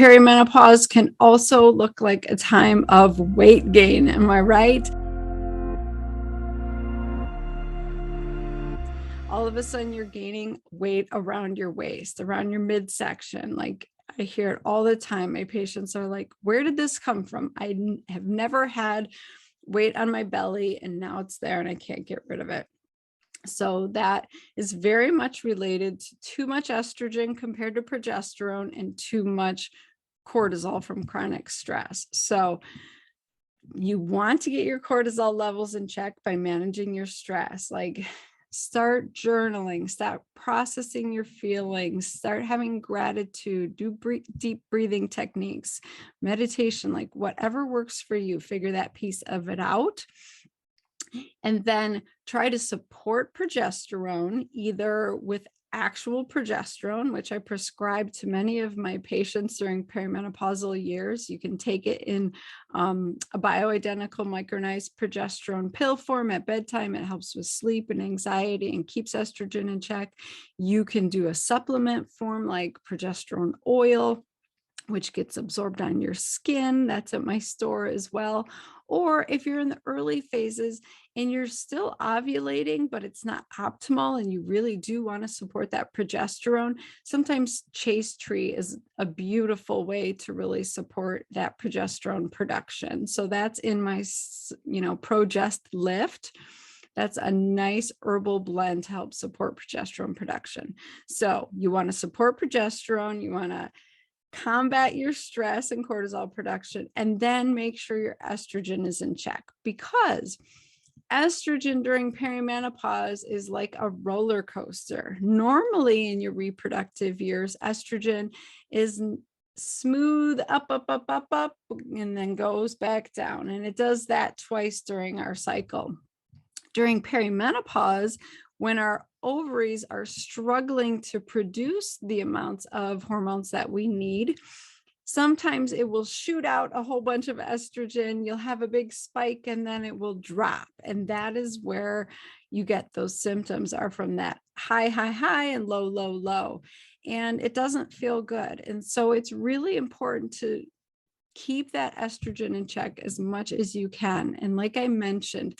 Perimenopause can also look like a time of weight gain. Am I right? All of a sudden you're gaining weight around your waist, around your midsection. Like I hear it all the time. My patients are like, where did this come from? I have never had weight on my belly and now it's there and I can't get rid of it. So that is very much related to too much estrogen compared to progesterone and too much cortisol from chronic stress. So you want to get your cortisol levels in check by managing your stress. Like start journaling, start processing your feelings, start having gratitude, do deep breathing techniques, meditation, like whatever works for you, figure that piece of it out. And then try to support progesterone, either with actual progesterone, which I prescribe to many of my patients during perimenopausal years. You can take it in a bioidentical micronized progesterone pill form at bedtime. It helps with sleep and anxiety and keeps estrogen in check. You can do a supplement form like progesterone oil, which gets absorbed on your skin. That's at my store as well. Or if you're in the early phases and you're still ovulating, but it's not optimal and you really do want to support that progesterone, sometimes chaste tree is a beautiful way to really support that progesterone production. So that's in my, Progest Lift. That's a nice herbal blend to help support progesterone production. So you want to support progesterone, you want to combat your stress and cortisol production, and then make sure your estrogen is in check, because estrogen during perimenopause is like a roller coaster. Normally in your reproductive years, estrogen is smooth up, and then goes back down. And it does that twice during our cycle. During perimenopause, when our ovaries are struggling to produce the amounts of hormones that we need, sometimes it will shoot out a whole bunch of estrogen. You'll have a big spike and then it will drop. And that is where you get those symptoms, are from that high, and low, low. And it doesn't feel good. And so it's really important to keep that estrogen in check as much as you can. And like I mentioned,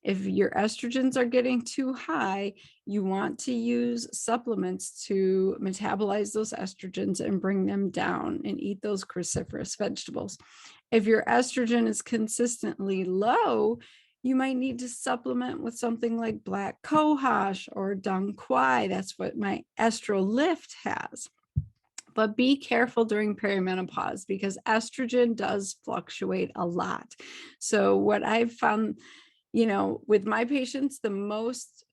if your estrogens are getting too high, you want to use supplements to metabolize those estrogens and bring them down, and eat those cruciferous vegetables. If your estrogen is consistently low, you might need to supplement with something like black cohosh or dung quai. That's what my Estro Lift has. But be careful during perimenopause because estrogen does fluctuate a lot. So what I've found, with my patients, the most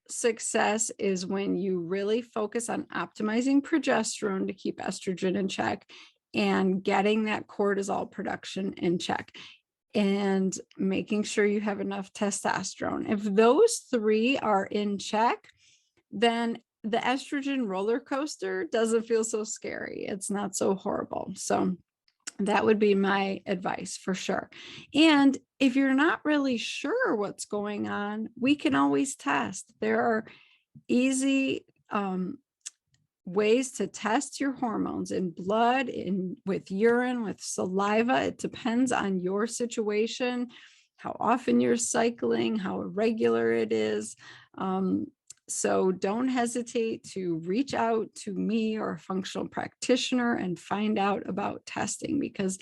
success is when you really focus on optimizing progesterone to keep estrogen in check and getting that cortisol production in check and making sure you have enough testosterone. If those three are in check, then the estrogen roller coaster doesn't feel so scary. It's not so horrible. So that would be my advice for sure. And if you're not really sure what's going on, we can always test. There are easy ways to test your hormones in blood, with urine, with saliva. It depends on your situation, how often you're cycling, how irregular it is. So don't hesitate to reach out to me or a functional practitioner and find out about testing, because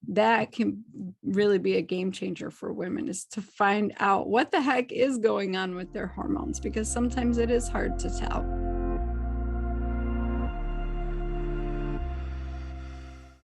that can really be a game changer for women, is to find out what the heck is going on with their hormones, because sometimes it is hard to tell.